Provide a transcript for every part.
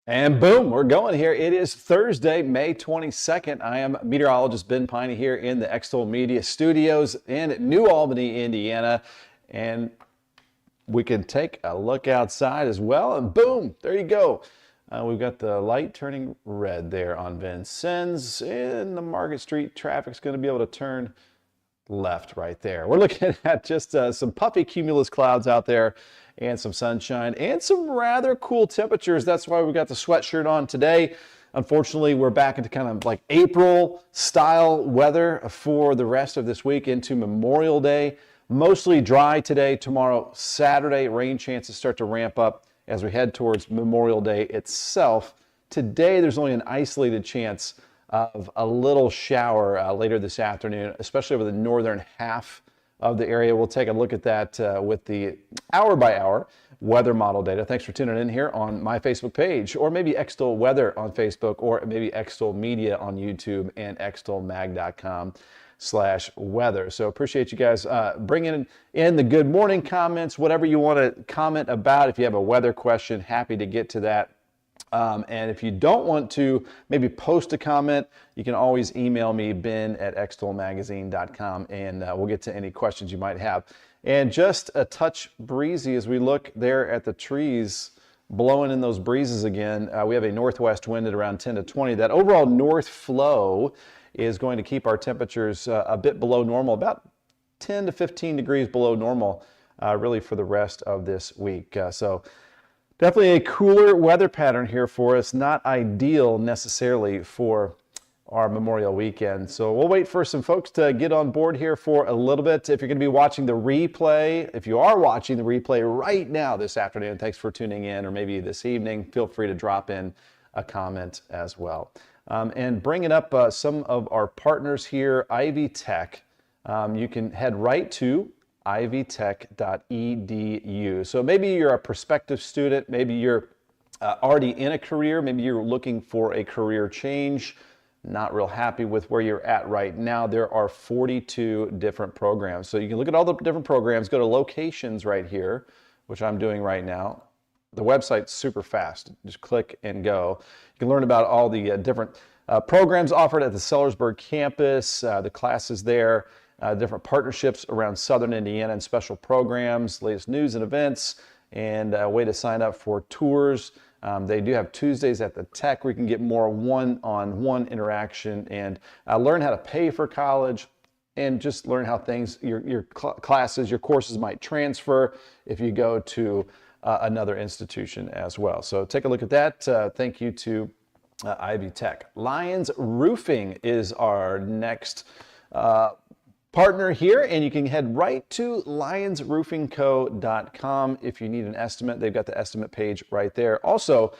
And boom, we're going here. It is Thursday, May 22nd. I am meteorologist Ben Peine here in the Extol Media Studios in New Albany, Indiana. And we can take a look outside as well. And boom, there you go. We've got the light turning red there on Vincennes. In the Market Street, traffic's going to be able to turn left right there. We're looking at just some puffy cumulus clouds out there and some sunshine and some rather cool temperatures. That's why we got the sweatshirt on today. Unfortunately, we're back into kind of like April style weather for the rest of this week into Memorial Day. Mostly dry today, tomorrow, Saturday. Rain chances start to ramp up as we head towards Memorial Day itself. Today, there's only an isolated chance of a little shower later this afternoon, especially over the northern half of the area. We'll take a look at that with the hour-by-hour weather model data. Thanks for tuning in here on my Facebook page, or maybe Extol Weather on Facebook, or maybe Extol Media on YouTube and extolmag.com/weather. So appreciate you guys bringing in the good morning comments, whatever you want to comment about. If you have a weather question, happy to get to that. And if you don't want to maybe post a comment, you can always email me, ben@extolmagazine.com, and we'll get to any questions you might have. And just a touch breezy as we look there at the trees blowing in those breezes again. We have a northwest wind at around 10 to 20. That overall north flow is going to keep our temperatures a bit below normal, about 10 to 15 degrees below normal, really for the rest of this week. So definitely a cooler weather pattern here for us, not ideal necessarily for our Memorial weekend. So we'll wait for some folks to get on board here for a little bit. If you're going to be watching the replay, if you are watching the replay right now this afternoon, thanks for tuning in, or maybe this evening, feel free to drop in a comment as well. And bringing up some of our partners here, Ivy Tech. You can head right to ivytech.edu. So maybe you're a prospective student, maybe you're already in a career, maybe you're looking for a career change, not real happy with where you're at right now. There are 42 different programs. So you can look at all the different programs, go to locations right here, which I'm doing right now. The website's super fast. Just click and go. You can learn about all the different programs offered at the Sellersburg campus, the classes there, different partnerships around Southern Indiana and special programs, latest news and events, and a way to sign up for tours. They do have Tuesdays at the Tech where you can get more one-on-one interaction and learn how to pay for college, and just learn how things, your classes, your courses might transfer if you go to another institution as well. So take a look at that. Thank you to Ivy Tech. Lions Roofing is our next partner here, and you can head right to lionsroofingco.com if you need an estimate. They've got the estimate page right there. Also,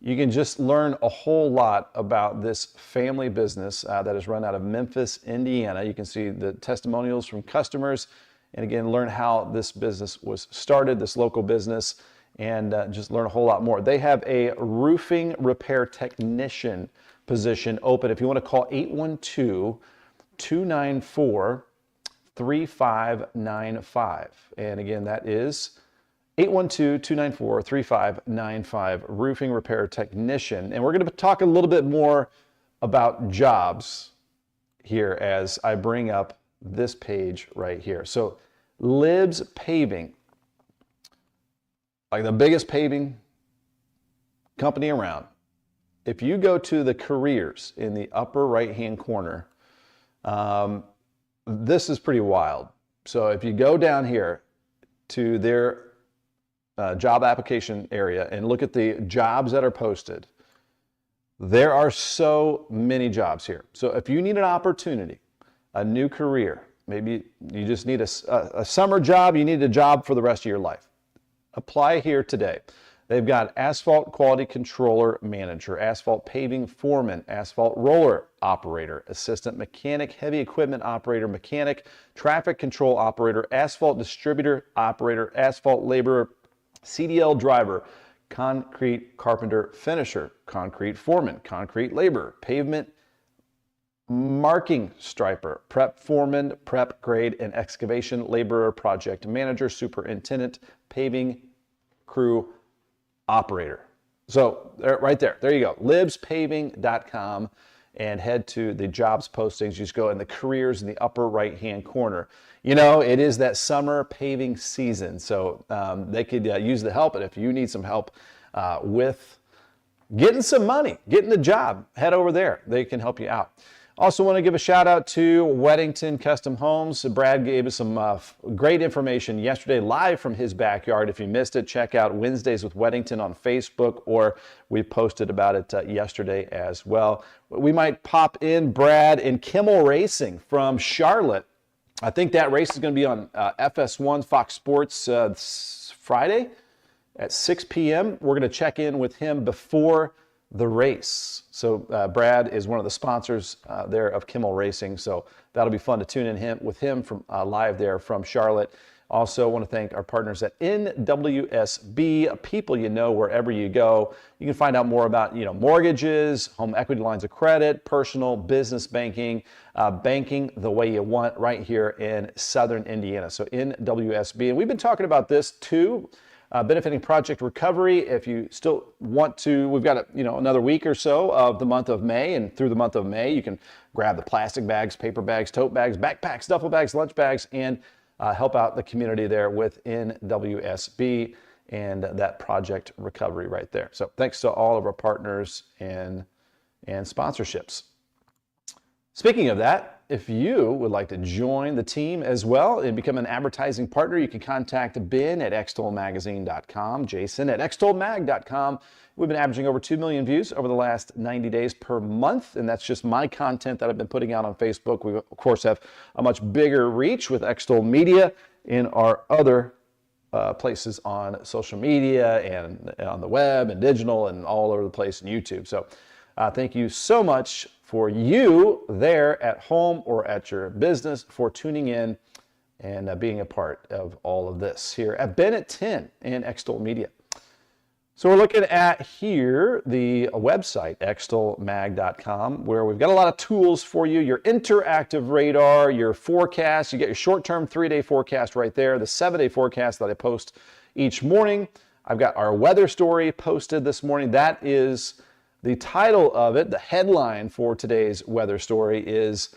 you can just learn a whole lot about this family business that is run out of Memphis, Indiana. You can see the testimonials from customers, and again, learn how this business was started, this local business, and just learn a whole lot more. They have a roofing repair technician position open. If you want to call 812-294-3595. And again, that is 812-294-3595, roofing repair technician. And we're going to talk a little bit more about jobs here as I bring up this page right here. So Libs Paving, like the biggest paving company around. If you go to the careers in the upper right-hand corner, this is pretty wild. So if you go down here to their job application area and look at the jobs that are posted, there are so many jobs here. So if you need an opportunity, a new career, maybe you just need a summer job, you need a job for the rest of your life, apply here today. They've got asphalt quality controller manager, asphalt paving foreman, asphalt roller operator, assistant mechanic, heavy equipment operator, mechanic, traffic control operator, asphalt distributor operator, asphalt laborer, CDL driver, concrete carpenter finisher, concrete foreman, concrete laborer, pavement marking striper, prep foreman, prep grade and excavation laborer, project manager, superintendent, paving crew operator. So right there you go, libspaving.com, and head to the jobs postings. You just go in the careers in the upper right-hand corner. You know, it is that summer paving season, so they could use the help. And if you need some help with getting some money, getting the job, head over there. They can help you out. Also want to give a shout out to Weddington Custom Homes. Brad gave us some great information yesterday live from his backyard. If you missed it, check out Wednesdays with Weddington on Facebook, or we posted about it yesterday as well. We might pop in Brad in Kimmel Racing from Charlotte. I think that race is going to be on FS1 Fox Sports Friday at 6 p.m. We're going to check in with him before the race. So Brad is one of the sponsors there of Kimmel Racing, so that'll be fun to tune in with him from live there from Charlotte. Also want to thank our partners at NWSB, people you know wherever you go. You can find out more about mortgages, home equity lines of credit, personal business banking, banking the way you want right here in Southern Indiana. So NWSB, and we've been talking about this too. Benefiting Project Recovery. If you still want to, we've got another week or so of the month of May, and through the month of May, you can grab the plastic bags, paper bags, tote bags, backpacks, duffel bags, lunch bags, and help out the community there with NWSB and that Project Recovery right there. So thanks to all of our partners and sponsorships. Speaking of that, if you would like to join the team as well and become an advertising partner, you can contact Ben at extolmagazine.com, Jason at extolmag.com. We've been averaging over 2 million views over the last 90 days per month, and that's just my content that I've been putting out on Facebook. We, of course, have a much bigger reach with Extol Media in our other places on social media and on the web and digital and all over the place in YouTube. So thank you so much for you there at home or at your business for tuning in and being a part of all of this here at Ben at 10 and Extol Media. So we're looking at here the website, extolmag.com, where we've got a lot of tools for you, your interactive radar, your forecast. You get your short-term 3-day forecast right there, the 7-day forecast that I post each morning. I've got our weather story posted this morning. That is the title of it. The headline for today's weather story is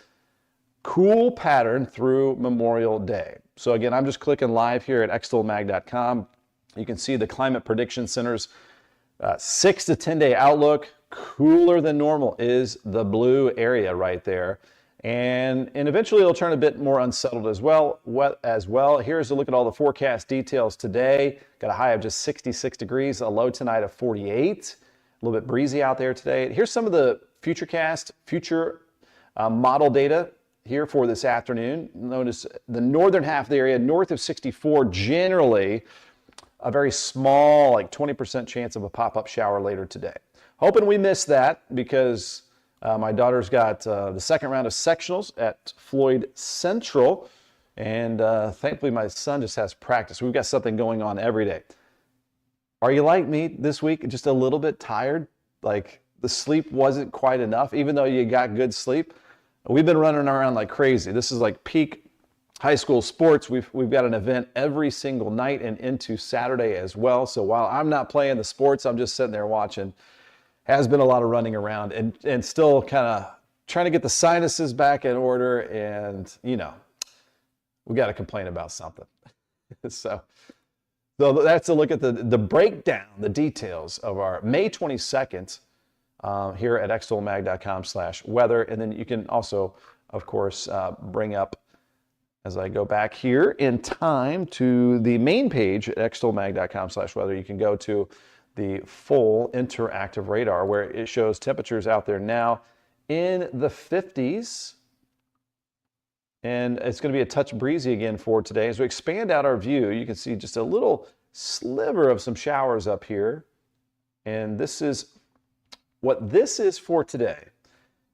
Cool Pattern Through Memorial Day. So again, I'm just clicking live here at extolmag.com. You can see the Climate Prediction Center's 6 to 10 day outlook. Cooler than normal is the blue area right there. And eventually it'll turn a bit more unsettled as well. Here's a look at all the forecast details today. Got a high of just 66 degrees, a low tonight of 48. A little bit breezy out there today. Here's some of the future model data here for this afternoon. Notice the northern half of the area, north of 64, generally a very small, like 20% chance of a pop-up shower later today. Hoping we miss that because my daughter's got the second round of sectionals at Floyd Central, and thankfully my son just has practice. We've got something going on every day. Are you like me this week, just a little bit tired? Like the sleep wasn't quite enough, even though you got good sleep? We've been running around like crazy. This is like peak high school sports. We've got an event every single night and into Saturday as well. So while I'm not playing the sports, I'm just sitting there watching. Has been a lot of running around and still kind of trying to get the sinuses back in order. And, we got to complain about something. So that's a look at the breakdown, the details of our May 22nd here at extolmag.com/weather. And then you can also, of course, bring up, as I go back here in time to the main page at extolmag.com/weather, you can go to the full interactive radar where it shows temperatures out there now in the 50s. And it's going to be a touch breezy again for today. As we expand out our view, you can see just a little sliver of some showers up here. And this is what this is for today.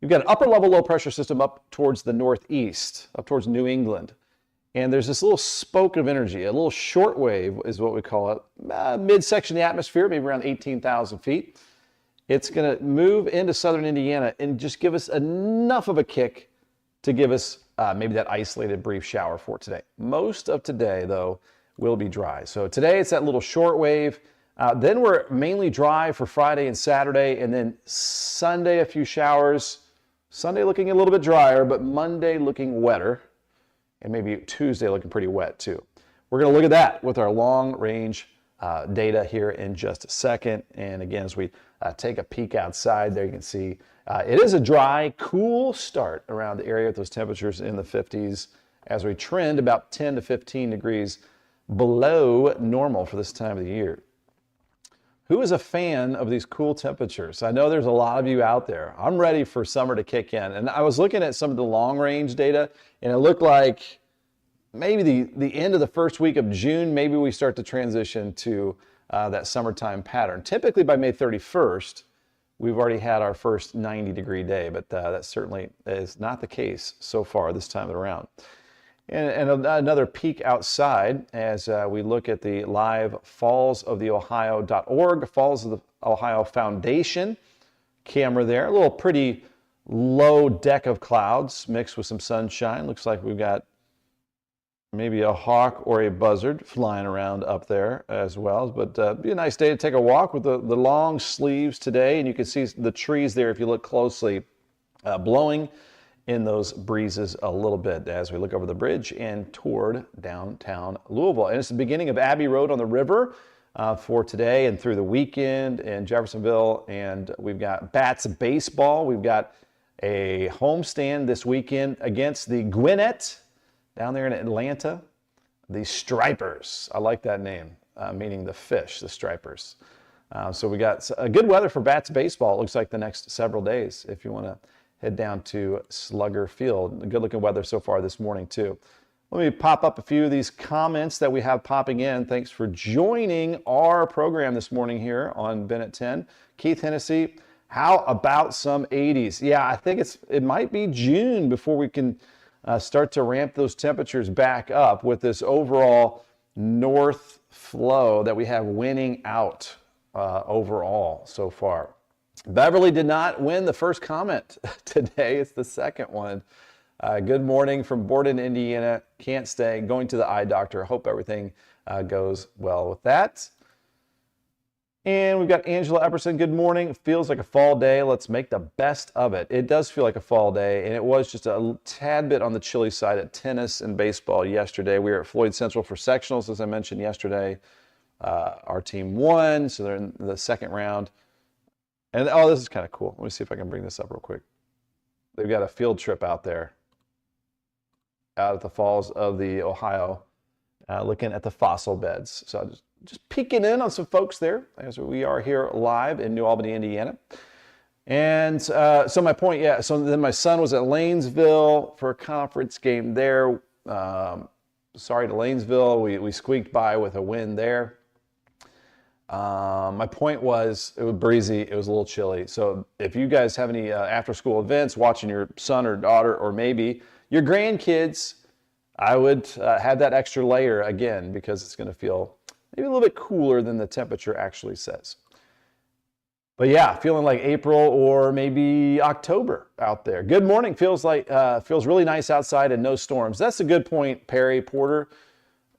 You've got an upper level low pressure system up towards the northeast, up towards New England. And there's this little spoke of energy, a little short wave is what we call it, midsection of the atmosphere, maybe around 18,000 feet. It's going to move into southern Indiana and just give us enough of a kick to give us maybe that isolated brief shower for today. Most of today, though, will be dry. So today it's that little short wave Then we're mainly dry for Friday and Saturday, and then Sunday a few showers. Sunday looking a little bit drier, but Monday looking wetter, and maybe Tuesday looking pretty wet too. We're going to look at that with our long range data here in just a second. And again, as we take a peek outside there, you can see it is a dry, cool start around the area with those temperatures in the 50s as we trend about 10 to 15 degrees below normal for this time of the year. Who is a fan of these cool temperatures? I know there's a lot of you out there. I'm ready for summer to kick in. And I was looking at some of the long range data, and it looked like maybe the end of the first week of June, maybe we start to transition to that summertime pattern. Typically by May 31st, we've already had our first 90-degree day, but that certainly is not the case so far this time around. And another peek outside as we look at the live fallsoftheohio.org, Falls of the Ohio Foundation camera there. A little pretty low deck of clouds mixed with some sunshine. Looks like we've got maybe a hawk or a buzzard flying around up there as well. But be a nice day to take a walk with the long sleeves today. And you can see the trees there if you look closely blowing in those breezes a little bit as we look over the bridge and toward downtown Louisville. And it's the beginning of Abbey Road on the river for today and through the weekend in Jeffersonville. And we've got Bats baseball. We've got a homestand this weekend against the Gwinnett down there in Atlanta. The Stripers. I like that name, meaning the fish, the Stripers. So we got good weather for Bats baseball. It looks like the next several days if you want to head down to Slugger Field. Good looking weather so far this morning too. Let me pop up a few of these comments that we have popping in. Thanks for joining our program this morning here on Ben at 10. Keith Hennessy, how about some 80s? Yeah, I think it might be June before we can start to ramp those temperatures back up with this overall north flow that we have winning out overall so far. Beverly did not win the first comment today. It's the second one. Good morning from Borden, Indiana. Can't stay. Going to the eye doctor. Hope everything goes well with that. And we've got Angela Epperson. Good morning. Feels like a fall day. Let's make the best of it. It does feel like a fall day, and it was just a tad bit on the chilly side at tennis and baseball yesterday. We were at Floyd Central for sectionals, as I mentioned yesterday. Our team won, so they're in the second round. And oh, this is kind of cool. Let me see if I can bring this up real quick. They've got a field trip out there, out at the Falls of the Ohio, looking at the fossil beds. So just peeking in on some folks there as we are here live in New Albany, Indiana. And so my point, yeah, so then my son was at Lanesville for a conference game there. Sorry to Lanesville, we squeaked by with a win there. My point was, it was breezy, it was a little chilly. So if you guys have any after-school events, watching your son or daughter, or maybe your grandkids, I would have that extra layer again, because it's going to feel maybe a little bit cooler than the temperature actually says. But yeah, feeling like April or maybe October out there. Good morning. Feels really nice outside and no storms. That's a good point, Perry Porter.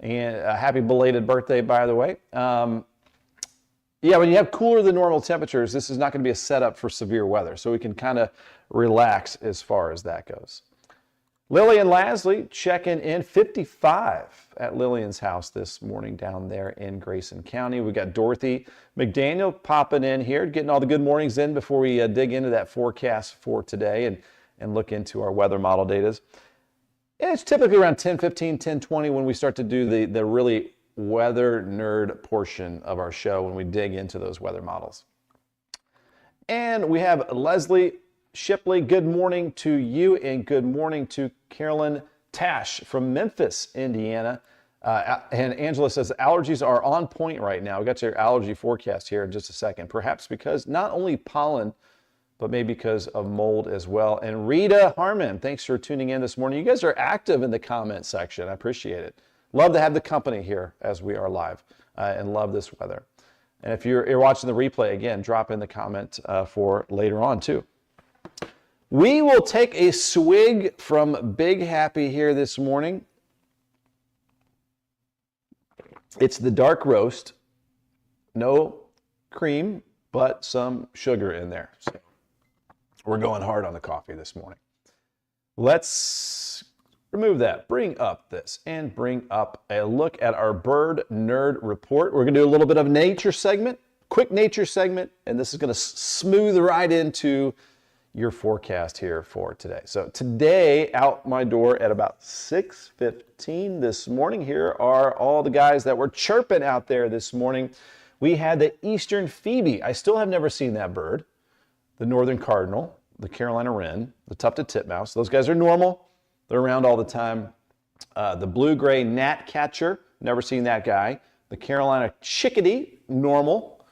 And happy belated birthday, by the way. Yeah, when you have cooler than normal temperatures, this is not going to be a setup for severe weather. So we can kind of relax as far as that goes. Lillian Lasley checking in, 55 at Lillian's house this morning down there in Grayson County. We've got Dorothy McDaniel popping in here, getting all the good mornings in before we dig into that forecast for today and look into our weather model data. And it's typically around 10:15, 10:20 when we start to do the really weather nerd portion of our show when we dig into those weather models. And we have Leslie Shipley. Good morning to you, and good morning to Carolyn Tash from Memphis, Indiana. And Angela says allergies are on point right now. We got your allergy forecast here in just a second. Perhaps because not only pollen, but maybe because of mold as well. And Rita Harmon, thanks for tuning in this morning. You guys are active in the comment section. I appreciate it. Love to have the company here as we are live, and love this weather. And if you're watching the replay, again, drop in the comment for later on too. We will take a swig from Big Happy here this morning. It's the dark roast, No cream, but some sugar in there. So we're going hard on the coffee this morning. Let's remove that, bring up this, and bring up a look at our bird nerd report. We're gonna do a little bit of nature segment, quick nature segment, and this is gonna smooth right into your forecast here for today. So today, out my door at about 6:15 this morning, here are all the guys that were chirping out there this morning. We had the eastern phoebe. I still have never seen that bird. The northern cardinal, the Carolina wren, the tufted titmouse. Those guys are normal. They're around all the time. The blue-gray gnatcatcher, never seen that guy. The Carolina chickadee, normal.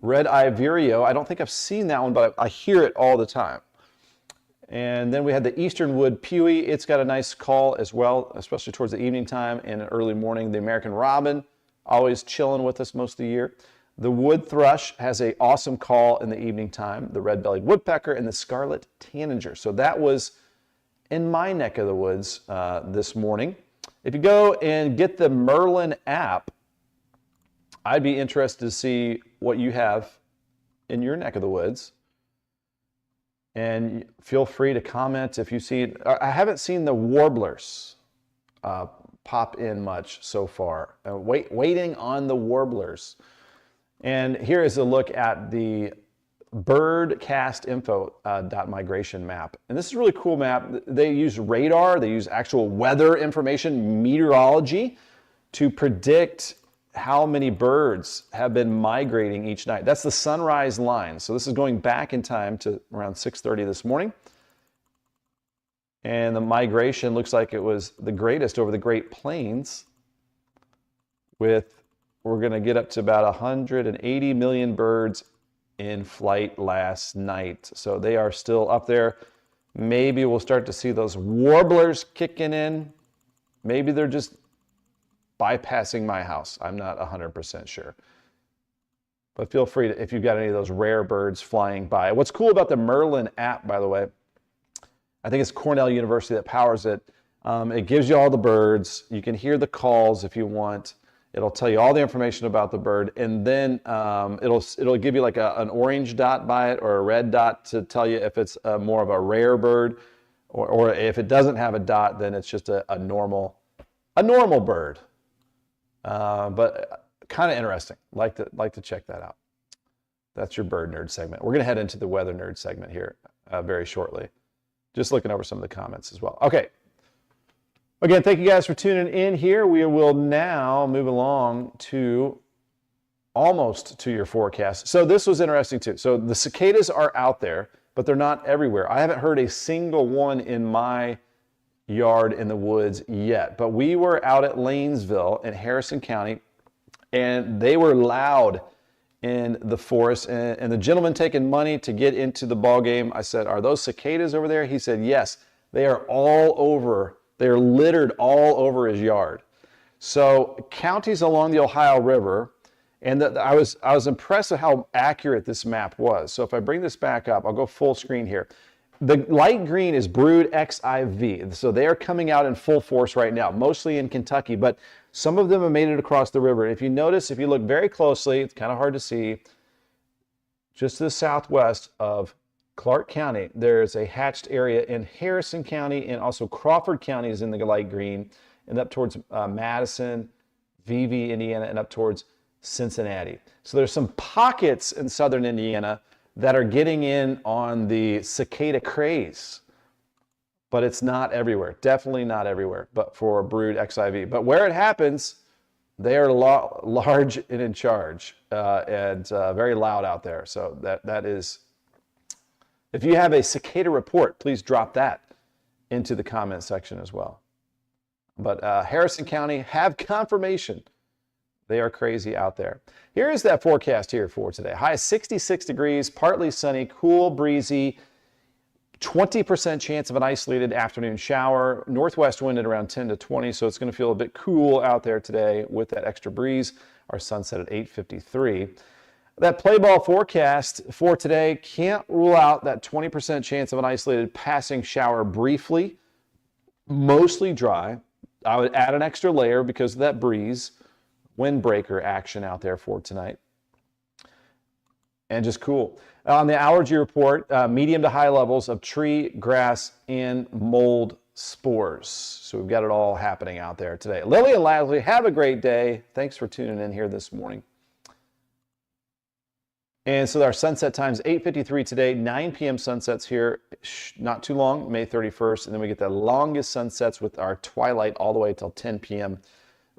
Red-eye vireo, I don't think I've seen that one, but I hear it all the time. And then we had the eastern wood pewee. It's got a nice call as well, especially towards the evening time and early morning. The American robin, always chilling with us most of the year. The wood thrush has an awesome call in the evening time. The red-bellied woodpecker and the scarlet tanager. So that was in my neck of the woods this morning. If you go and get the Merlin app, I'd be interested to see what you have in your neck of the woods. And feel free to comment if you see, I haven't seen the warblers pop in much so far. Waiting on the warblers. And here is a look at the birdcastinfo.migration map. And this is a really cool map. They use radar, they use actual weather information, meteorology, to predict how many birds have been migrating each night. That's the sunrise line. So this is going back in time to around 6:30 this morning. And the migration looks like it was the greatest over the Great Plains we're going to get up to about 180 million birds in flight last night. So they are still up there. Maybe we'll start to see those warblers kicking in. Maybe they're just bypassing my house. I'm not 100% sure. But feel free to, if you've got any of those rare birds flying by. What's cool about the Merlin app, by the way, I think it's Cornell University that powers it. It gives you all the birds. You can hear the calls if you want. It'll tell you all the information about the bird, and then it'll give you like an orange dot by it or a red dot to tell you if it's more of a rare bird, or if it doesn't have a dot, then it's just a normal bird. But kind of interesting. Like to check that out. That's your bird nerd segment. We're going to head into the weather nerd segment here very shortly. Just looking over some of the comments as well. Okay. Again, thank you guys for tuning in here. We will now move along to almost to your forecast. So this was interesting too. So the cicadas are out there, but they're not everywhere. I haven't heard a single one in my yard in the woods yet, but we were out at Lanesville in Harrison County, and they were loud in the forest, and the gentleman taking money to get into the ball game, I said, "Are those cicadas over there?" He said, "Yes, they are all over. They're littered all over his yard." So counties along the Ohio River, and I was impressed with how accurate this map was. So if I bring this back up, I'll go full screen here. The light green is brood XIV. So they are coming out in full force right now, mostly in Kentucky, but some of them have made it across the river. And if you notice, if you look very closely, it's kind of hard to see, just to the southwest of Clark County, there's a hatched area in Harrison County, and also Crawford County is in the light green, and up towards Madison, VV, Indiana, and up towards Cincinnati. So there's some pockets in southern Indiana that are getting in on the cicada craze, but it's not everywhere. Definitely not everywhere, but for brood XIV. But where it happens, they are large and in charge, and very loud out there. So that is, if you have a cicada report, please drop that into the comment section as well. But Harrison County, have confirmation. They are crazy out there. Here is that forecast here for today. High 66 degrees, partly sunny, cool, breezy, 20% chance of an isolated afternoon shower, northwest wind at around 10 to 20, so it's going to feel a bit cool out there today with that extra breeze. Our sunset at 8:53. That play ball forecast for today can't rule out that 20% chance of an isolated passing shower briefly, mostly dry. I would add an extra layer because of that breeze, windbreaker action out there for tonight. and just cool. On the allergy report, medium to high levels of tree, grass, and mold spores. So we've got it all happening out there today. Lily and Leslie, have a great day. Thanks for tuning in here this morning. And so our sunset time's 8:53 today, 9 p.m. sunsets here, not too long, May 31st. And then we get the longest sunsets with our twilight all the way till 10 p.m.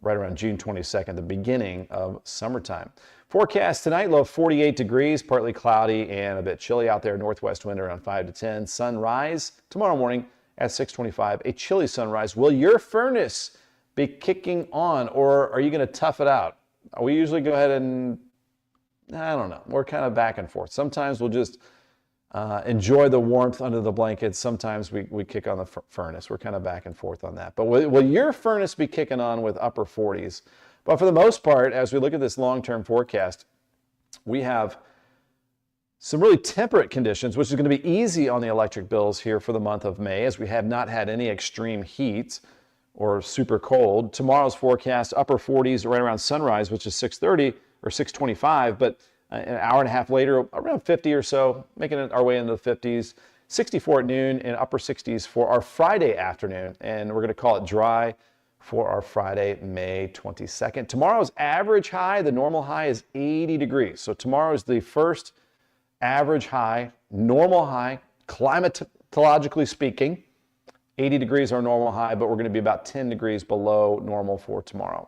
right around June 22nd, the beginning of summertime. Forecast tonight, low of 48 degrees, partly cloudy and a bit chilly out there. Northwest wind around 5 to 10. Sunrise tomorrow morning at 6:25, a chilly sunrise. Will your furnace be kicking on, or are you going to tough it out? We usually go ahead and, I don't know, we're kind of back and forth. Sometimes we'll just enjoy the warmth under the blankets. Sometimes we kick on the furnace. We're kind of back and forth on that. But will your furnace be kicking on with upper 40s? But for the most part, as we look at this long-term forecast, we have some really temperate conditions, which is going to be easy on the electric bills here for the month of May, as we have not had any extreme heat or super cold. Tomorrow's forecast, upper 40s right around sunrise, which is 6:30 or 6:25, but an hour and a half later, around 50 or so, making it our way into the 50s. 64 at noon and upper 60s for our Friday afternoon. And we're going to call it dry for our Friday, May 22nd. Tomorrow's average high, the normal high, is 80 degrees. So tomorrow is the first average high, normal high, climatologically speaking. 80 degrees our normal high, but we're going to be about 10 degrees below normal for tomorrow.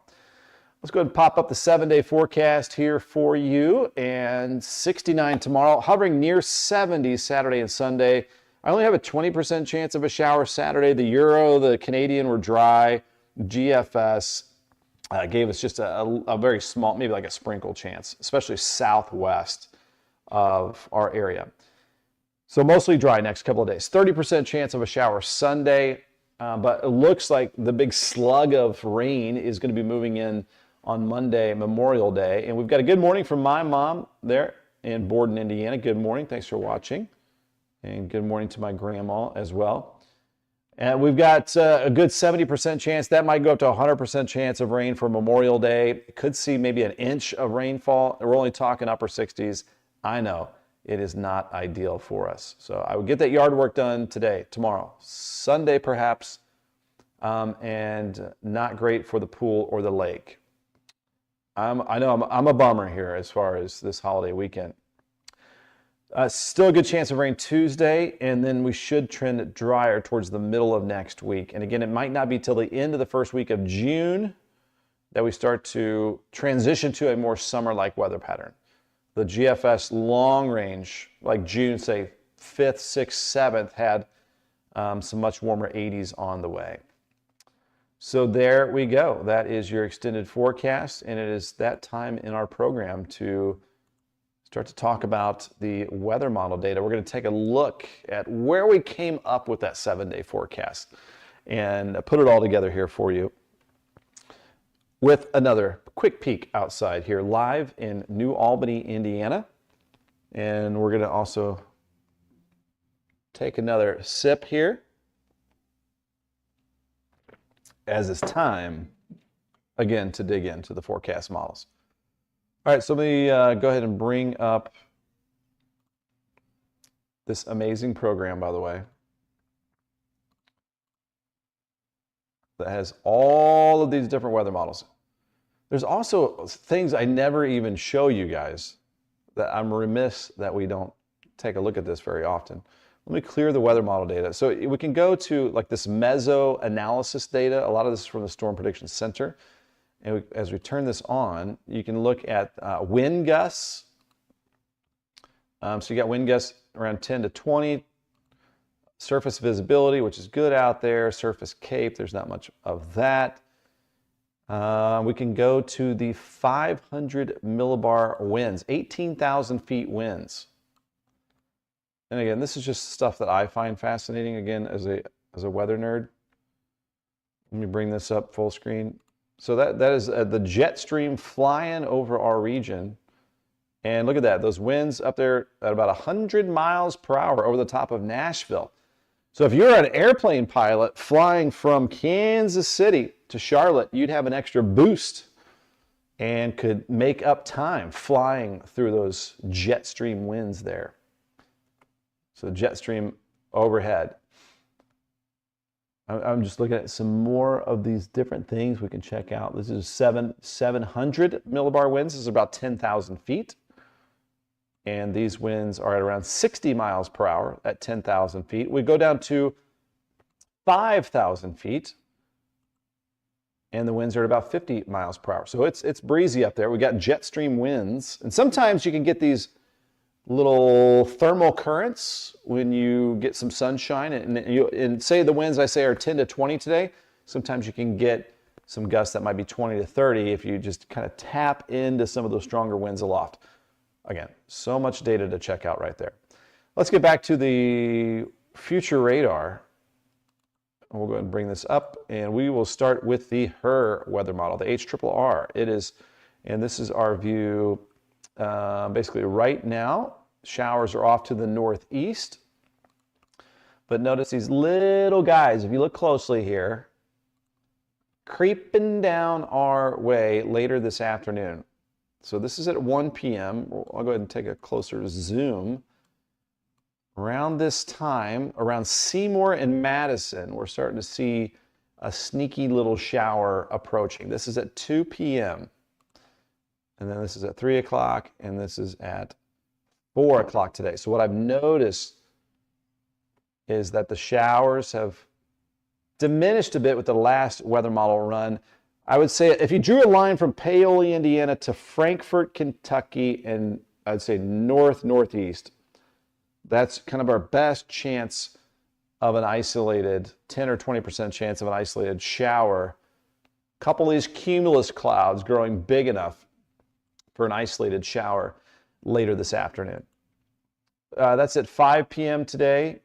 Let's go ahead and pop up the 7-day forecast here for you. And 69 tomorrow, hovering near 70 Saturday and Sunday. I only have a 20% chance of a shower Saturday. The Euro, the Canadian were dry. GFS gave us just a very small, maybe like a sprinkle chance, especially southwest of our area. So mostly dry next couple of days. 30% chance of a shower Sunday, but it looks like the big slug of rain is going to be moving in on Monday, Memorial Day. And we've got a good morning from my mom there in Borden, Indiana. Good morning. Thanks for watching. And good morning to my grandma as well. And we've got a good 70% chance. That might go up to 100% chance of rain for Memorial Day. Could see maybe an inch of rainfall. We're only talking upper 60s. I know it is not ideal for us. So I would get that yard work done today, tomorrow, Sunday perhaps, and not great for the pool or the lake. I know I'm a bummer here as far as this holiday weekend. Still a good chance of rain Tuesday, and then we should trend drier towards the middle of next week. And again, it might not be till the end of the first week of June that we start to transition to a more summer-like weather pattern. The GFS long range, like June, say 5th, 6th, 7th, had some much warmer 80s on the way. So there we go. That is your extended forecast, and it is that time in our program to start to talk about the weather model data. We're going to take a look at where we came up with that 7-day forecast and put it all together here for you with another quick peek outside here live in New Albany, Indiana. And we're going to also take another sip here as it's time, again, to dig into the forecast models. All right, so let me go ahead and bring up this amazing program, by the way, that has all of these different weather models. There's also things I never even show you guys that I'm remiss that we don't take a look at this very often. Let me clear the weather model data. So we can go to like this meso analysis data. A lot of this is from the Storm Prediction Center. And as we turn this on, you can look at wind gusts. So you got wind gusts around 10 to 20. Surface visibility, which is good out there. Surface cape, there's not much of that. We can go to the 500 millibar winds, 18,000 feet winds. And again, this is just stuff that I find fascinating, again, as a weather nerd. Let me bring this up full screen. So that is the jet stream flying over our region. And look at that, those winds up there at about 100 miles per hour over the top of Nashville. So if you're an airplane pilot flying from Kansas City to Charlotte, you'd have an extra boost and could make up time flying through those jet stream winds there. So jet stream overhead. I'm just looking at some more of these different things we can check out. This is 700 millibar winds. This is about 10,000 feet. And these winds are at around 60 miles per hour at 10,000 feet. We go down to 5,000 feet, and the winds are at about 50 miles per hour. So it's breezy up there. We got jet stream winds, and sometimes you can get these little thermal currents when you get some sunshine, and say the winds I say are 10 to 20 today. Sometimes you can get some gusts that might be 20 to 30 if you just kind of tap into some of those stronger winds aloft. Again, so much data to check out right there. Let's get back to the future radar. We'll go ahead and bring this up, and we will start with the HRR weather model, the HRRR. It is, and this is our view basically right now. Showers are off to the northeast, but notice these little guys, if you look closely here, creeping down our way later this afternoon. So this is at 1 p.m. I'll go ahead and take a closer zoom. Around this time, around Seymour and Madison, we're starting to see a sneaky little shower approaching. This is at 2 p.m. And then this is at 3 o'clock, and this is at 4 o'clock today. So what I've noticed is that the showers have diminished a bit with the last weather model run. I would say if you drew a line from Paoli, Indiana to Frankfort, Kentucky, and I'd say northeast, that's kind of our best chance of an isolated, 10 or 20% chance of an isolated shower. Couple of these cumulus clouds growing big enough for an isolated shower later this afternoon. That's at 5 p.m. today,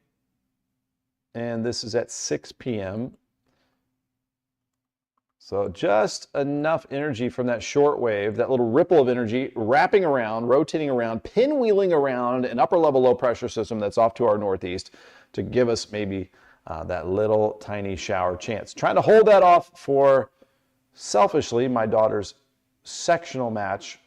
and this is at 6 p.m. So just enough energy from that short wave, that little ripple of energy wrapping around, rotating around, pinwheeling around an upper level low pressure system that's off to our northeast to give us maybe that little tiny shower chance. Trying to hold that off for, selfishly, my daughter's sectional match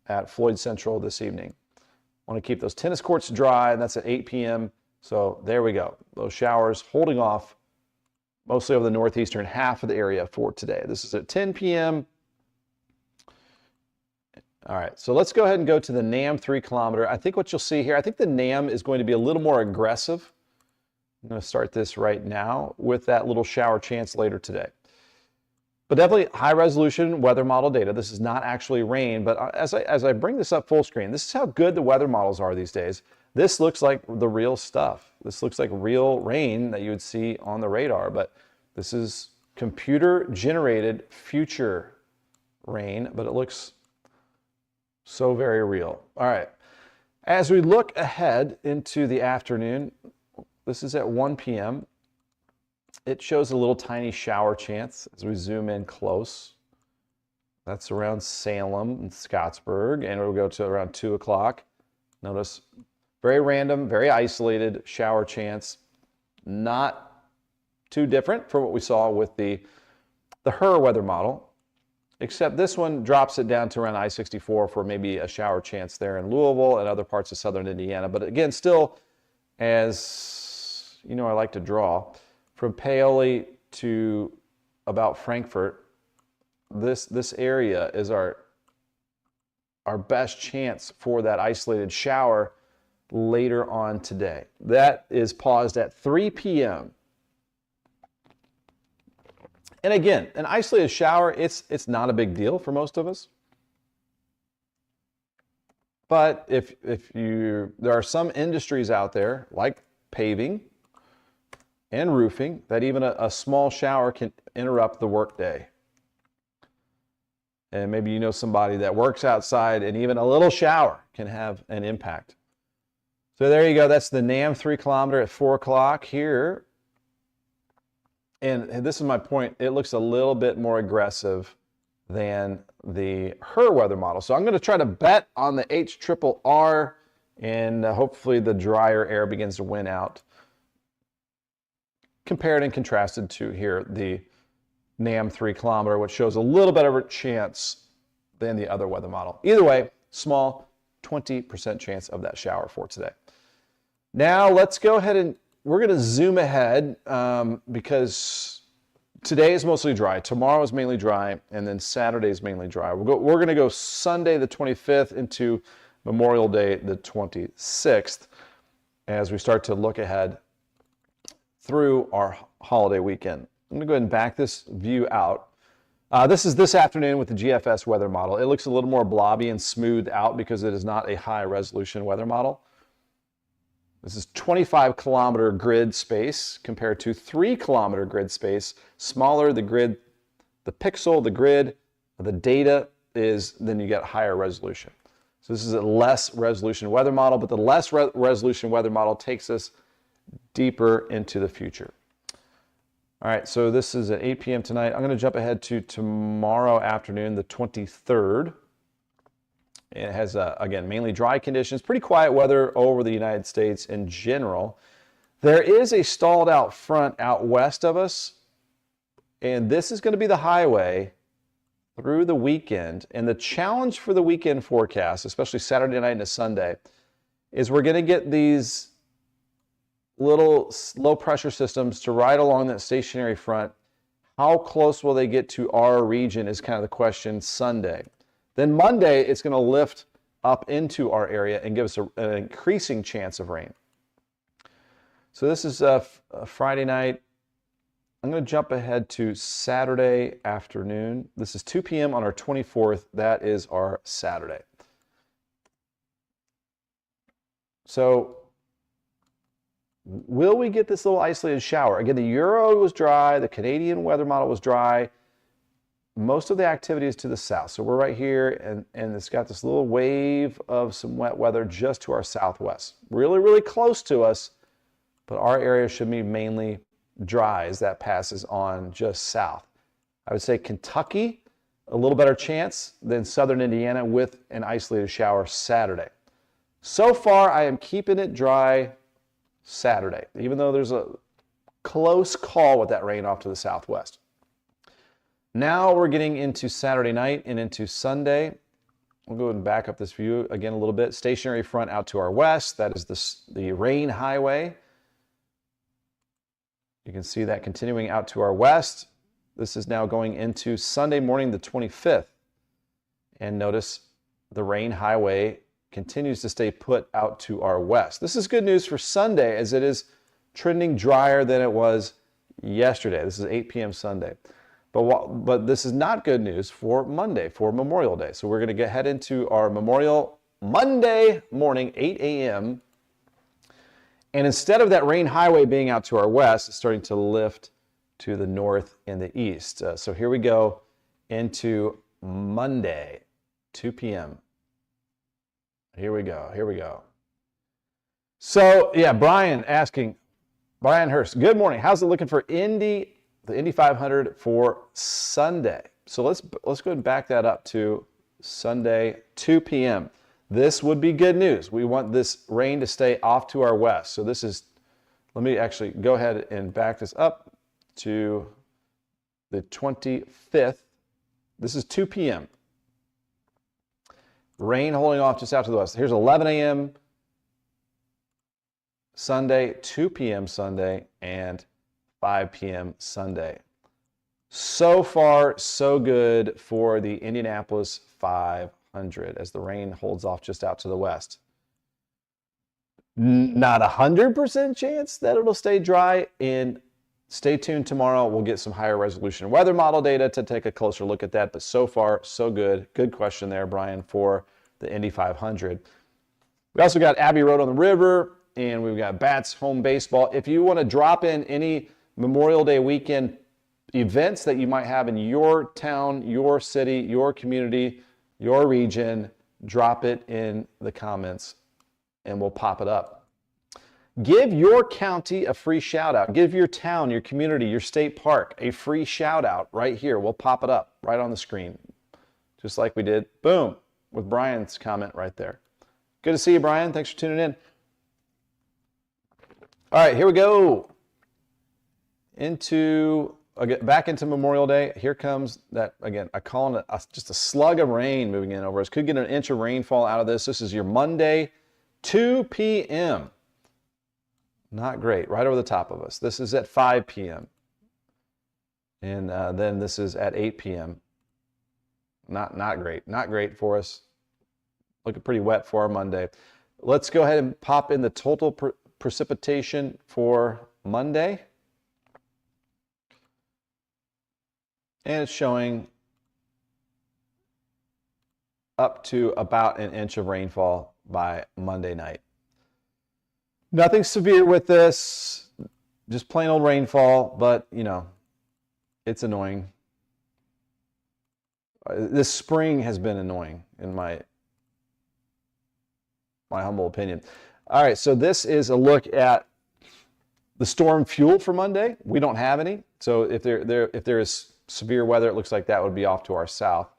at Floyd Central this evening. I want to keep those tennis courts dry, and that's at 8 p.m. So there we go. Those showers holding off mostly over the northeastern half of the area for today. This is at 10 p.m. All right, so let's go ahead and go to the NAM 3 kilometer. I think what you'll see here, I think the NAM is going to be a little more aggressive. I'm going to start this right now with that little shower chance later today. But definitely high resolution weather model data. This is not actually rain, but as I bring this up full screen, this is how good the weather models are these days. This looks like the real stuff. This looks like real rain that you would see on the radar, but this is computer generated future rain, but it looks so very real. All right, as we look ahead into the afternoon, this is at 1 p.m. It shows a little tiny shower chance as we zoom in close. That's around Salem and Scottsburg, and we'll go to around 2 o'clock. Notice very random, very isolated shower chance. Not too different from what we saw with the HRR weather model, except this one drops it down to around I-64 for maybe a shower chance there in Louisville and other parts of southern Indiana. But again, still, as you know, I like to draw, from Paoli to about Frankfort, this area is our best chance for that isolated shower later on today. That is paused at 3 p.m. And again, an isolated shower, it's not a big deal for most of us. But there are some industries out there, like paving and roofing, that even a small shower can interrupt the workday. And maybe you know somebody that works outside, and even a little shower can have an impact. So there you go. That's the NAM 3 kilometer at 4 o'clock here. And this is my point. It looks a little bit more aggressive than the HRR weather model. So I'm going to try to bet on the HRRR, and hopefully the drier air begins to win out. Compared and contrasted to here, the NAM 3 kilometer, which shows a little bit of a chance than the other weather model. Either way, small 20% chance of that shower for today. Now let's go ahead and we're going to zoom ahead because today is mostly dry. Tomorrow is mainly dry, and then Saturday is mainly dry. We're going to go Sunday the 25th into Memorial Day the 26th as we start to look ahead through our holiday weekend. I'm going to go ahead and back this view out. This is this afternoon with the GFS weather model. It looks a little more blobby and smoothed out because it is not a high resolution weather model. This is 25-kilometer grid space compared to 3-kilometer grid space. Smaller the grid, the pixel, the grid, the data is, then you get higher resolution. So this is a less resolution weather model, but the less resolution weather model takes us deeper into the future. All right, so this is at 8 p.m. tonight. I'm going to jump ahead to tomorrow afternoon, the 23rd. It has, again, mainly dry conditions, pretty quiet weather over the United States in general. There is a stalled out front out west of us, and this is going to be the highway through the weekend. And the challenge for the weekend forecast, especially Saturday night into Sunday, is we're going to get these little low pressure systems to ride along that stationary front. How close will they get to our region is kind of the question Sunday. Then Monday, it's going to lift up into our area and give us an increasing chance of rain. So this is a Friday night. I'm going to jump ahead to Saturday afternoon. This is 2 p.m. on our 24th. That is our Saturday. So will we get this little isolated shower? Again, the Euro was dry. The Canadian weather model was dry. Most of the activity is to the south. So we're right here, and it's got this little wave of some wet weather just to our southwest. Really, really close to us, but our area should be mainly dry as that passes on just south. I would say Kentucky, a little better chance than southern Indiana with an isolated shower Saturday. So far, I am keeping it dry Saturday, even though there's a close call with that rain off to the southwest. Now we're getting into Saturday night and into Sunday. We'll go ahead and back up this view again a little bit. Stationary front out to our west. That is the rain highway. You can see that continuing out to our west. This is now going into Sunday morning, the 25th. And notice the rain highway continues to stay put out to our west. This is good news for Sunday as it is trending drier than it was yesterday. This is 8 p.m. Sunday. But this is not good news for Monday, for Memorial Day. So we're going to head into our Memorial Monday morning, 8 a.m. And instead of that rain highway being out to our west, it's starting to lift to the north and the east. So here we go into Monday, 2 p.m. Here we go. Here we go. So, yeah, Brian Hurst, good morning. How's it looking for the Indy 500 for Sunday? So let's go ahead and back that up to Sunday, 2 p.m. This would be good news. We want this rain to stay off to our west. So this is, let me actually go ahead and back this up to the 25th. This is 2 p.m. Rain holding off just out to the west. Here's 11 a.m. Sunday, 2 p.m. Sunday, and 5 p.m. Sunday. So far, so good for the Indianapolis 500 as the rain holds off just out to the west. Not 100% chance that it'll stay dry, and stay tuned tomorrow. We'll get some higher resolution weather model data to take a closer look at that, but so far, so good. Good question there, Brian, for the Indy 500. We also got Abbey Road on the River, and we've got Bats home baseball. If you want to drop in any Memorial Day weekend events that you might have in your town, your city, your community, your region, drop it in the comments and we'll pop it up. Give your county a free shout out. Give your town, your community, your state park a free shout out right here. We'll pop it up right on the screen, just like we did, boom, with Brian's comment right there. Good to see you, Brian. Thanks for tuning in. All right, here we go into again, back into Memorial Day. Here comes that, again, I call it just a slug of rain moving in over us. Could get an inch of rainfall out of this. This is your Monday, 2 p.m. Not great, right over the top of us. This is at 5 p.m. And then this is at 8 p.m. Not great for us. Looking pretty wet for our Monday. Let's go ahead and pop in the total precipitation for Monday. And it's showing up to about an inch of rainfall by Monday night. Nothing severe with this, just plain old rainfall, but you know, it's annoying. This spring has been annoying in my humble opinion. All right, so this is a look at the storm fuel for Monday. We don't have any, so if there is severe weather, it looks like that would be off to our south.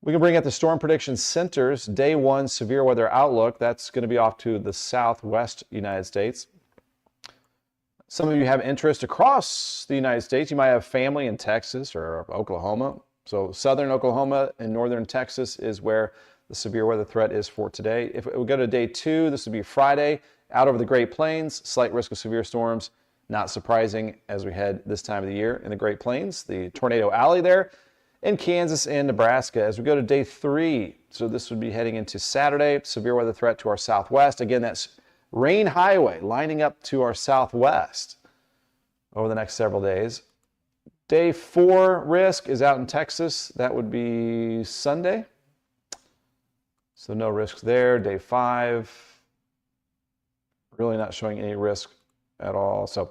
We can bring out the Storm Prediction Center's Day 1 severe weather outlook. That's going to be off to the southwest United States. Some of you have interest across the United States. You might have family in Texas or Oklahoma. So southern Oklahoma and northern Texas is where the severe weather threat is for today. If we go to Day 2, this would be Friday. Out over the Great Plains, slight risk of severe storms. Not surprising as we head this time of the year in the Great Plains, the Tornado Alley there in Kansas and Nebraska. As we go to Day 3, so this would be heading into Saturday, severe weather threat to our southwest. Again, that's Rain Highway lining up to our southwest over the next several days. Day 4 risk is out in Texas. That would be Sunday. So no risks there. Day 5, really not showing any risk at all. So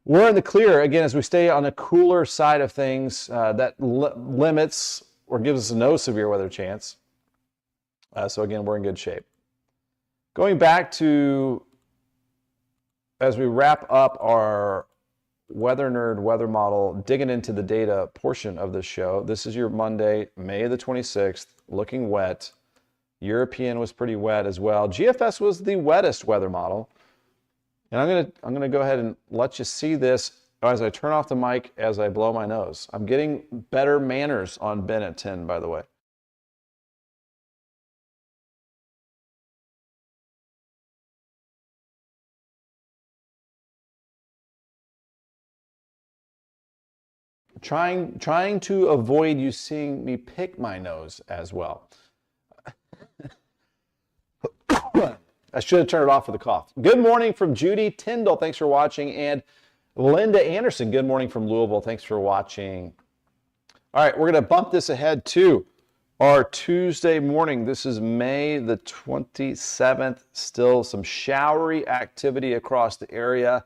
we're in the clear again as we stay on the cooler side of things. That limits or gives us no severe weather chance. So again, we're in good shape. Going back to, as we wrap up our Weather Nerd weather model, digging into the data portion of this show. This is your Monday, May the 26th, looking wet. European was pretty wet as well. GFS was the wettest weather model. And I'm gonna go ahead and let you see this as I turn off the mic as I blow my nose. I'm getting better manners on Ben at 10, by the way. Trying to avoid you seeing me pick my nose as well. I should have turned it off for the cough. Good morning from Judy Tyndall. Thanks for watching. And Linda Anderson, good morning from Louisville. Thanks for watching. All right, we're going to bump this ahead to our Tuesday morning. This is May the 27th. Still some showery activity across the area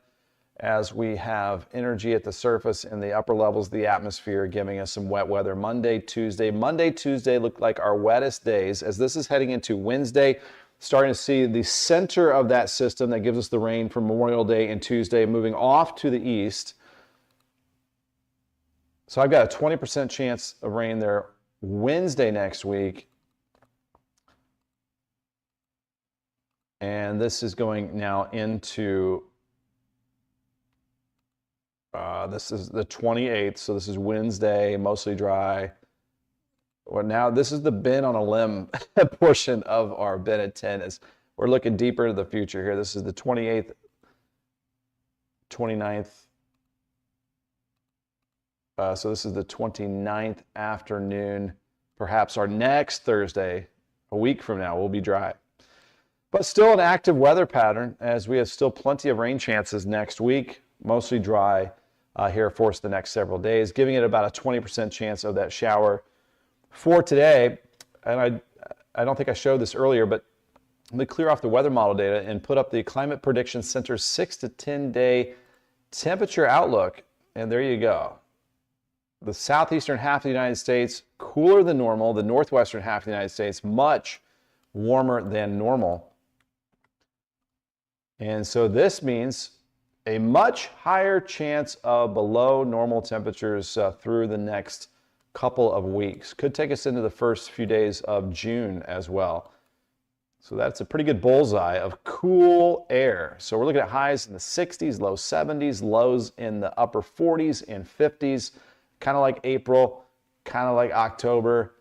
as we have energy at the surface in the upper levels of the atmosphere giving us some wet weather Monday, Tuesday. Monday, Tuesday look like our wettest days as this is heading into Wednesday. Starting to see the center of that system that gives us the rain for Memorial Day and Tuesday moving off to the east. So I've got a 20% chance of rain there Wednesday next week. And this is going now into, this is the 28th, so this is Wednesday, mostly dry. Well, now this is the Ben on a limb portion of our Ben at 10 as we're looking deeper into the future here. This is the 28th, 29th. So this is the 29th afternoon. Perhaps our next Thursday, a week from now, will be dry. But still an active weather pattern as we have still plenty of rain chances next week, mostly dry here for us the next several days, giving it about a 20% chance of that shower for today. And I don't think I showed this earlier, but let me clear off the weather model data and put up the Climate Prediction Center's 6 to 10 day temperature outlook. And there you go. The southeastern half of the United States, cooler than normal. The northwestern half of the United States, much warmer than normal. And so this means a much higher chance of below normal temperatures through the next couple of weeks. Could take us into the first few days of June as well. So that's a pretty good bullseye of cool air. So we're looking at highs in the 60s, low 70s, lows in the upper 40s and 50s, kind of like April, kind of like October.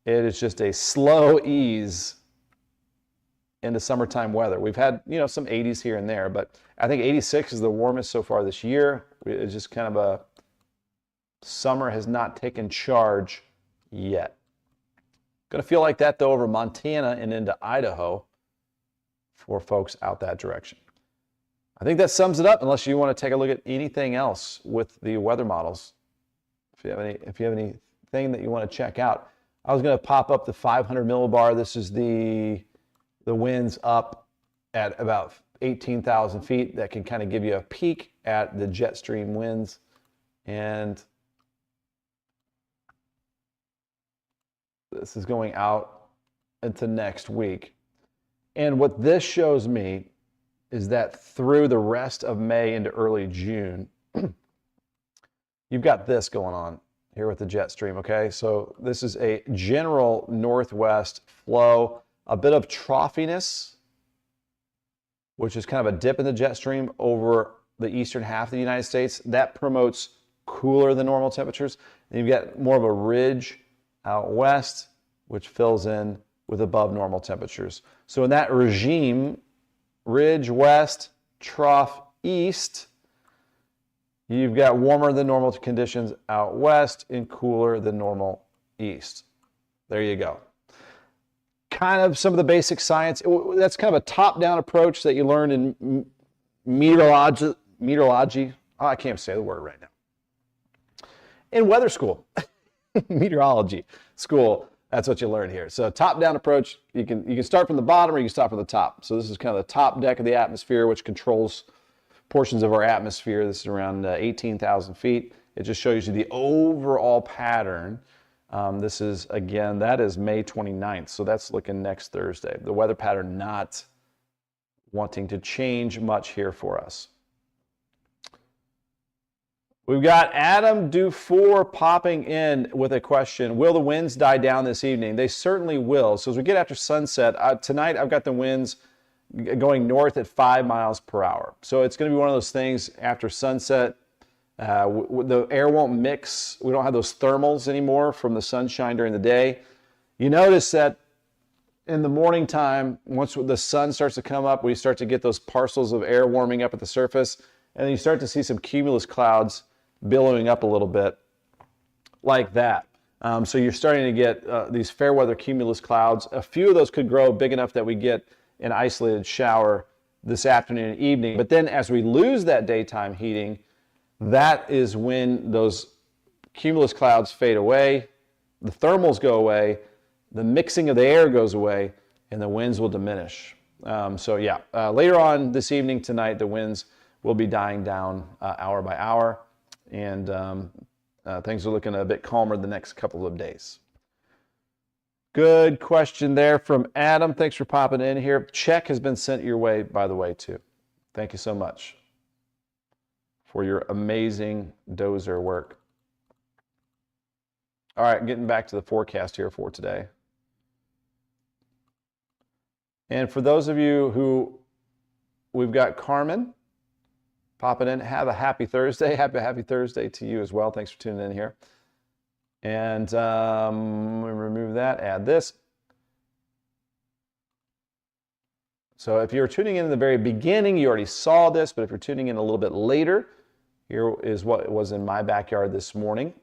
It is just a slow ease into summertime weather. We've had, some 80s here and there, but I think 86 is the warmest so far this year. It's just kind of a summer has not taken charge yet. Going to feel like that, though, over Montana and into Idaho for folks out that direction. I think that sums it up, unless you want to take a look at anything else with the weather models. If you have anything that you want to check out. I was going to pop up the 500 millibar. This is the winds up at about 18,000 feet. That can kind of give you a peek at the jet stream winds. And this is going out into next week. And what this shows me is that through the rest of May into early June, you've got this going on here with the jet stream, okay? So this is a general northwest flow, a bit of troughiness, which is kind of a dip in the jet stream over the eastern half of the United States. That promotes cooler than normal temperatures. And you've got more of a ridge out west, which fills in with above normal temperatures. So in that regime, ridge west, trough east, you've got warmer than normal conditions out west and cooler than normal east. There you go. Kind of some of the basic science. That's kind of a top-down approach that you learn in meteorology. Oh, I can't say the word right now. In weather school, meteorology school, that's what you learn here. So top-down approach, you can start from the bottom or you can start from the top. So this is kind of the top deck of the atmosphere, which controls portions of our atmosphere. This is around 18,000 feet. It just shows you the overall pattern. This is, again, that is May 29th. So that's looking next Thursday. The weather pattern not wanting to change much here for us. We've got Adam Dufour popping in with a question. Will the winds die down this evening? They certainly will. So as we get after sunset, tonight I've got the winds going north at 5 miles per hour. So it's going to be one of those things after sunset. The air won't mix. We don't have those thermals anymore from the sunshine during the day. You notice that in the morning time, once the sun starts to come up, we start to get those parcels of air warming up at the surface. And then you start to see some cumulus clouds billowing up a little bit like that. So you're starting to get these fair weather cumulus clouds. A few of those could grow big enough that we get an isolated shower this afternoon and evening. But then as we lose that daytime heating, that is when those cumulus clouds fade away, the thermals go away, the mixing of the air goes away, and the winds will diminish. Later on this evening, tonight, the winds will be dying down hour by hour, and things are looking a bit calmer the next couple of days. Good question there from Adam. Thanks for popping in here. Check has been sent your way, by the way, too. Thank you so much for your amazing dozer work. All right, getting back to the forecast here for today. And for those of you who, we've got Carmen popping in. Have a happy Thursday. Happy Thursday to you as well. Thanks for tuning in here. And we remove that, add this. So if you're tuning in the very beginning, you already saw this, but if you're tuning in a little bit later, here is what was in my backyard this morning.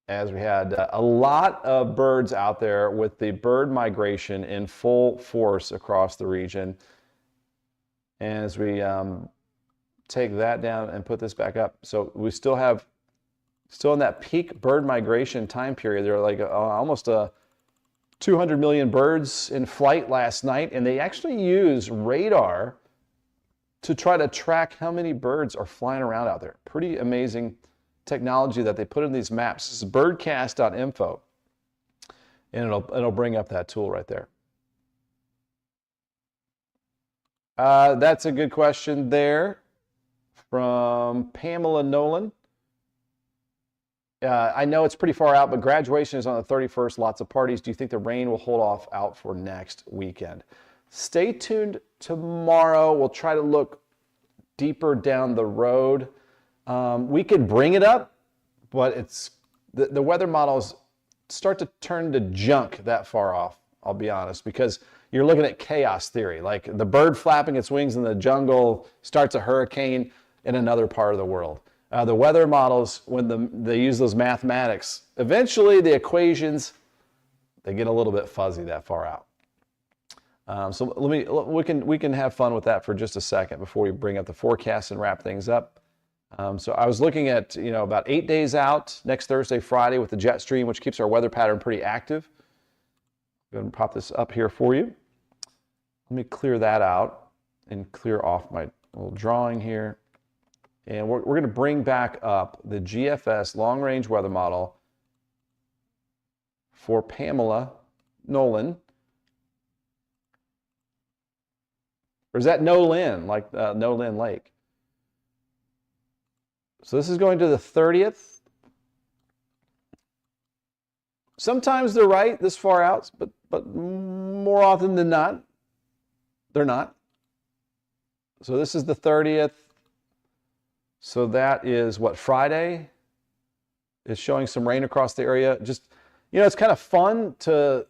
As we had a lot of birds out there with the bird migration in full force across the region. And as we take that down and put this back up, so we still in that peak bird migration time period. There are like almost 200 million birds in flight last night, and they actually use radar to try to track how many birds are flying around out there. Pretty amazing technology that they put in these maps. This is birdcast.info, and it'll bring up that tool right there. That's a good question there from Pamela Nolan. I know it's pretty far out, but graduation is on the 31st. Lots of parties. Do you think the rain will hold off out for next weekend? Stay tuned tomorrow. We'll try to look deeper down the road. We could bring it up, but it's the weather models start to turn to junk that far off, I'll be honest, because you're looking at chaos theory. Like the bird flapping its wings in the jungle starts a hurricane in another part of the world. The weather models, when they use those mathematics, eventually the equations, they get a little bit fuzzy that far out. So we can have fun with that for just a second before we bring up the forecast and wrap things up. So I was looking at, about 8 days out, next Thursday, Friday, with the jet stream, which keeps our weather pattern pretty active. I'm going to pop this up here for you. Let me clear that out and clear off my little drawing here. And we're going to bring back up the GFS long-range weather model for Pamela Nolan. Or is that Nolin, like Nolin Lake? So this is going to the 30th. Sometimes they're right this far out, but more often than not, they're not. So this is the 30th. So that is what, Friday? It's showing some rain across the area. Just, it's kind of fun to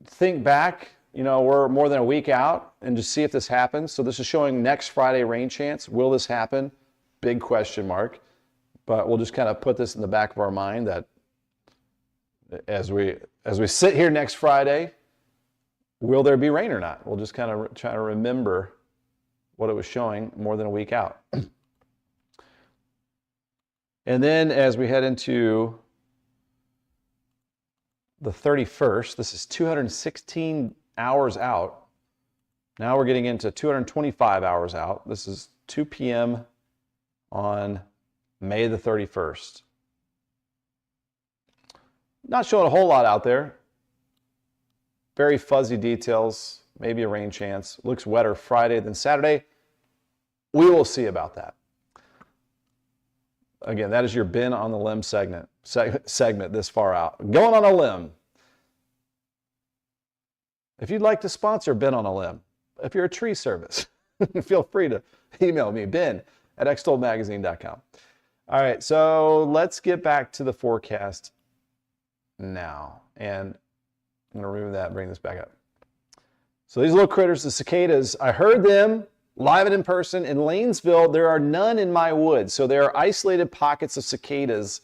think back, we're more than a week out and just see if this happens. So this is showing next Friday rain chance. Will this happen? Big question mark. But we'll just kind of put this in the back of our mind that as we sit here next Friday, will there be rain or not? We'll just kind of try to remember what it was showing more than a week out. And then as we head into the 31st, this is 216 hours out. Now we're getting into 225 hours out. This is 2 p.m. on May the 31st. Not showing a whole lot out there. Very fuzzy details, maybe a rain chance. Looks wetter Friday than Saturday. We will see about that. Again, that is your Ben on the Limb segment this far out. Going on a limb. If you'd like to sponsor Ben on a Limb, if you're a tree service, feel free to email me, ben@extolmagazine.com. All right, so let's get back to the forecast now. And I'm going to remove that and bring this back up. So these little critters, the cicadas, I heard them live and in person in Lanesville. There are none in my woods. So there are isolated pockets of cicadas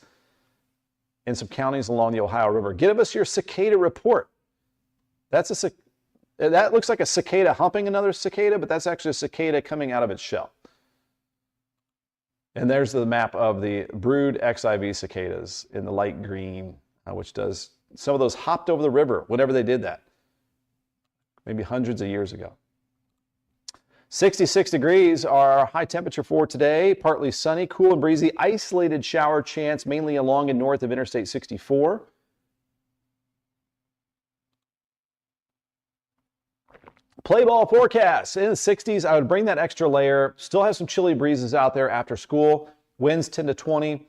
in some counties along the Ohio River. Give us your cicada report. That looks like a cicada humping another cicada, but that's actually a cicada coming out of its shell. And there's the map of the brood XIV cicadas in the light green, which does, some of those hopped over the river whenever they did that, maybe hundreds of years ago. 66 degrees, our high temperature for today, partly sunny, cool and breezy, isolated shower chance mainly along and north of Interstate 64. Play ball forecast in the 60s. I would bring that extra layer. Still have some chilly breezes out there after school. Winds 10 to 20,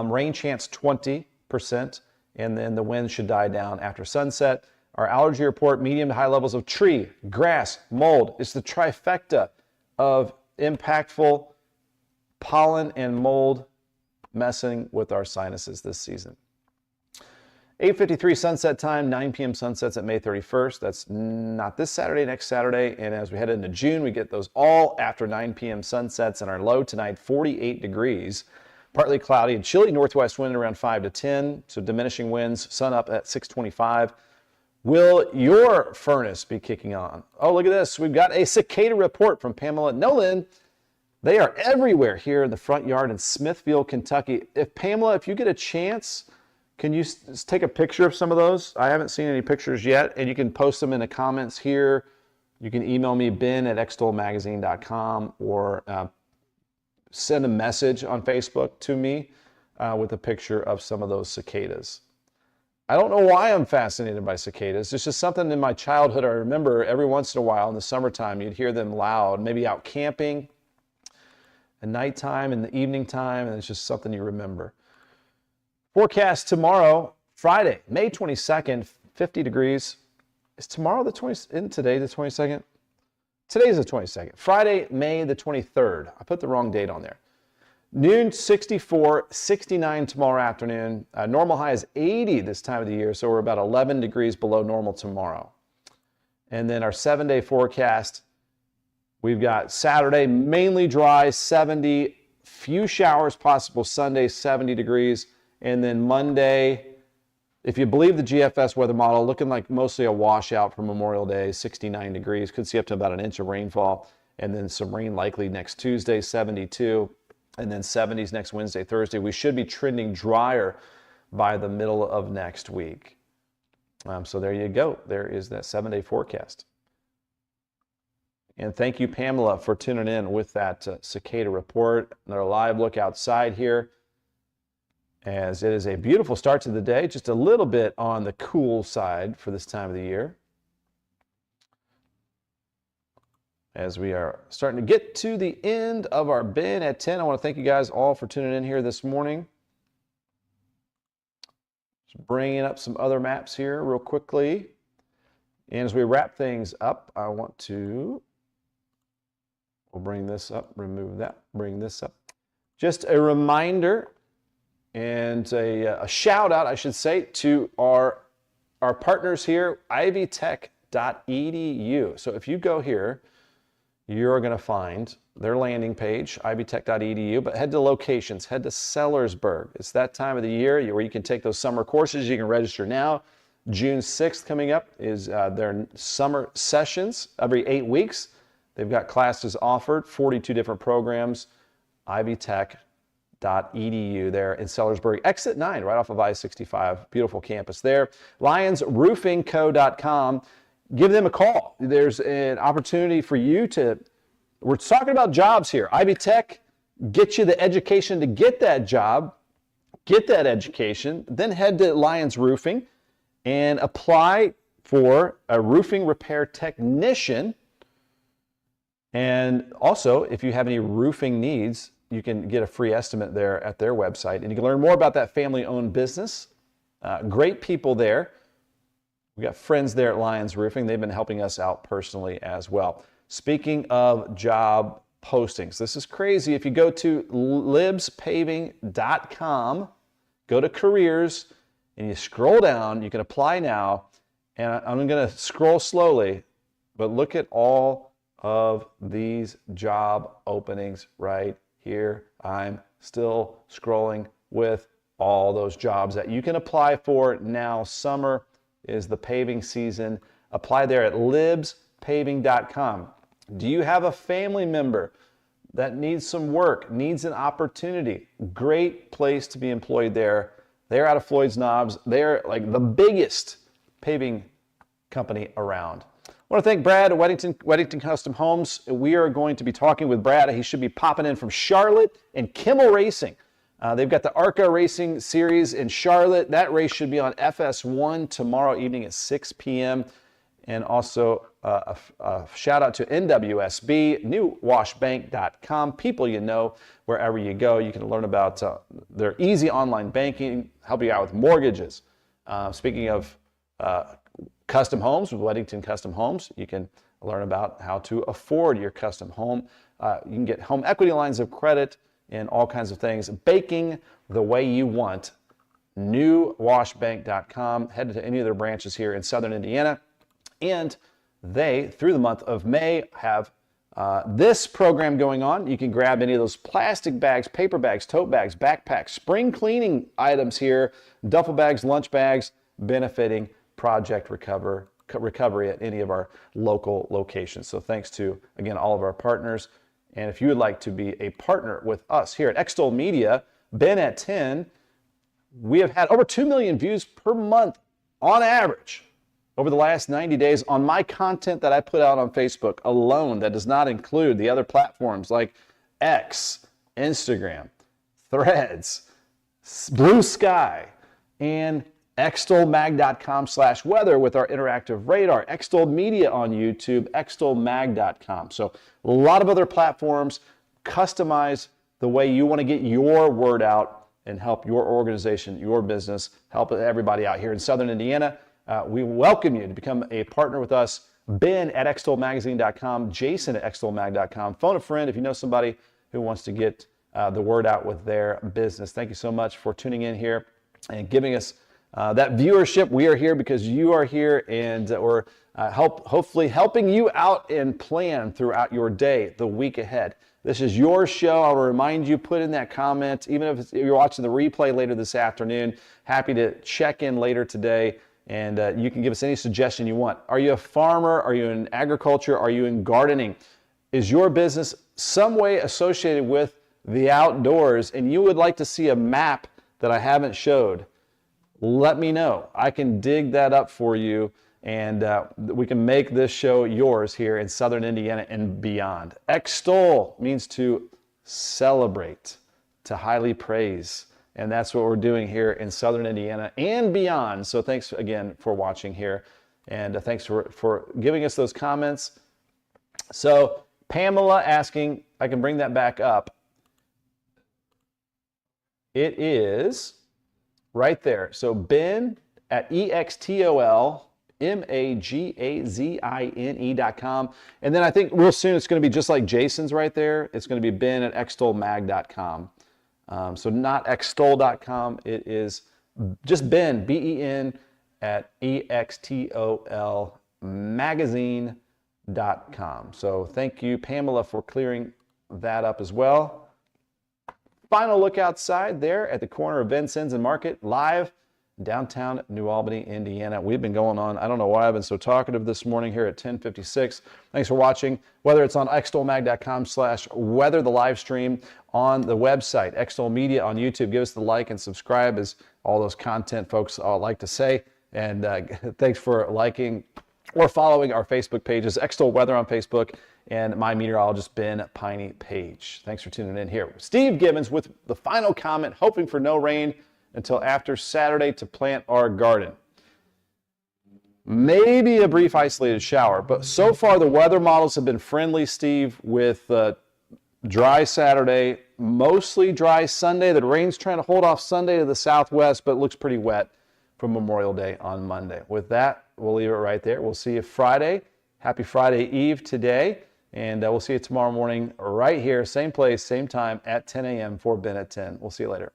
rain chance 20%, and then the wind should die down after sunset. Our allergy report, medium to high levels of tree, grass, mold. It's the trifecta of impactful pollen and mold messing with our sinuses this season. 8:53 sunset time, 9 p.m. sunsets at May 31st. That's not this Saturday, next Saturday. And as we head into June, we get those all after 9 p.m. sunsets. And our low tonight, 48 degrees. Partly cloudy and chilly, northwest wind around 5 to 10. So diminishing winds, sun up at 6:25. Will your furnace be kicking on? Oh, look at this. We've got a cicada report from Pamela Nolan. They are everywhere here in the front yard in Smithfield, Kentucky. Pamela, if you get a chance, can you take a picture of some of those? I haven't seen any pictures yet, and you can post them in the comments here. You can email me, ben@extolmagazine.com, or send a message on Facebook to me with a picture of some of those cicadas. I don't know why I'm fascinated by cicadas. It's just something in my childhood I remember every once in a while in the summertime. You'd hear them loud, maybe out camping at nighttime, in the evening time, and it's just something you remember. Forecast tomorrow, Friday, May 22nd, 50 degrees. Is tomorrow the 20th? Isn't today the 22nd? Today's the 22nd. Friday, May the 23rd. I put the wrong date on there. Noon 64, 69 tomorrow afternoon. Normal high is 80 this time of the year, so we're about 11 degrees below normal tomorrow. And then our 7-day forecast, we've got Saturday, mainly dry, 70, few showers possible. Sunday, 70 degrees. And then Monday, if you believe the GFS weather model, looking like mostly a washout for Memorial Day, 69 degrees. Could see up to about an inch of rainfall. And then some rain likely next Tuesday, 72. And then 70s next Wednesday, Thursday. We should be trending drier by the middle of next week. So there you go. There is that 7-day forecast. And thank you, Pamela, for tuning in with that cicada report. Another live look outside here, as it is a beautiful start to the day, just a little bit on the cool side for this time of the year. As we are starting to get to the end of our Ben at 10, I want to thank you guys all for tuning in here this morning. Just bringing up some other maps here real quickly. And as we wrap things up, I want to, we'll bring this up, remove that, bring this up. Just a reminder and a shout out, I should say, to our partners here, ivytech.edu. So if you go here, you're going to find their landing page, ivytech.edu, but head to locations, head to Sellersburg. It's that time of the year where you can take those summer courses. You can register now. June 6th coming up is their summer sessions every 8 weeks. They've got classes offered, 42 different programs, ivytech.edu there in Sellersburg. Exit 9, right off of I-65. Beautiful campus there. LionsRoofingCo.com. Give them a call. There's an opportunity for you to, we're talking about jobs here. Ivy Tech, get you the education to get that job, get that education, then head to Lions Roofing and apply for a roofing repair technician. And also, if you have any roofing needs, you can get a free estimate there at their website. And you can learn more about that family-owned business. Great people there. We got friends there at Lions Roofing. They've been helping us out personally as well. Speaking of job postings, this is crazy. If you go to libspaving.com, go to careers, and you scroll down, you can apply now. And I'm going to scroll slowly, but look at all of these job openings right here. I'm still scrolling with all those jobs that you can apply for now. Summer is the paving season. Apply there at libspaving.com. Do you have a family member that needs some work, needs an opportunity? Great place to be employed there. They're out of Floyd's Knobs. They're like the biggest paving company around. I want to thank Brad at Weddington Custom Homes. We are going to be talking with Brad. He should be popping in from Charlotte and Kimmel Racing. They've got the ARCA Racing Series in Charlotte. That race should be on FS1 tomorrow evening at 6 p.m. And also a shout out to NWSB, newwashbank.com. People you know, wherever you go, you can learn about their easy online banking, help you out with mortgages. Speaking of custom homes with Weddington Custom Homes, you can learn about how to afford your custom home. You can get home equity lines of credit and all kinds of things. Baking the way you want. Newwashbank.com. Head to any of their branches here in Southern Indiana. And they, through the month of May, have this program going on. You can grab any of those plastic bags, paper bags, tote bags, backpacks, spring cleaning items here, duffel bags, lunch bags, benefiting Project Recovery at any of our local locations. So thanks to, again, all of our partners. And if you would like to be a partner with us here at Extol Media, Ben at 10, we have had over 2 million views per month on average over the last 90 days on my content that I put out on Facebook alone. That does not include the other platforms like X, Instagram, Threads, Blue Sky, and extolmag.com/weather with our interactive radar, Extol Media on YouTube, extolmag.com. So a lot of other platforms. Customize the way you want to get your word out and help your organization, your business, help everybody out here in Southern Indiana. We welcome you to become a partner with us. Ben at extolmagazine.com, Jason at extolmag.com. Phone a friend if you know somebody who wants to get the word out with their business. Thank you so much for tuning in here and giving us that viewership. We are here because you are here, and we're hopefully helping you out and plan throughout your day, the week ahead. This is your show. I'll remind you, put in that comment, even if you're watching the replay later this afternoon. Happy to check in later today, and you can give us any suggestion you want. Are you a farmer? Are you in agriculture? Are you in gardening? Is your business some way associated with the outdoors, and you would like to see a map that I haven't showed? Let me know. I can dig that up for you, and we can make this show yours here in Southern Indiana and beyond. Extol means to celebrate, to highly praise, and that's what we're doing here in Southern Indiana and beyond. So thanks again for watching here, and thanks for giving us those comments. So Pamela asking, I can bring that back up. It is right there. So Ben at extolmagazine.com. And then I think real soon it's going to be just like Jason's right there. It's going to be Ben at extolmag.com. So not extol.com. It is just Ben, B-E-N, at extolmagazine.com. So thank you, Pamela, for clearing that up as well. Final look outside there at the corner of Vincennes and Market, live downtown New Albany, Indiana. We've been going on, I don't know why I've been so talkative this morning here at 10:56. Thanks for watching, whether it's on extolmag.com/weather, the live stream, on the website, Extol Media on YouTube. Give us the like and subscribe, as all those content folks all like to say. And thanks for liking or following our Facebook pages, Extol Weather on Facebook and my Meteorologist Ben Peine page. Thanks for tuning in here. Steve Gibbons with the final comment, hoping for no rain until after Saturday to plant our garden. Maybe a brief isolated shower, but so far the weather models have been friendly, Steve, with dry Saturday, mostly dry Sunday. The rain's trying to hold off Sunday to the southwest, but it looks pretty wet for Memorial Day on Monday. With that, we'll leave it right there. We'll see you Friday. Happy Friday Eve today, and we'll see you tomorrow morning right here, same place, same time at 10 a.m. for Ben at 10. We'll see you later.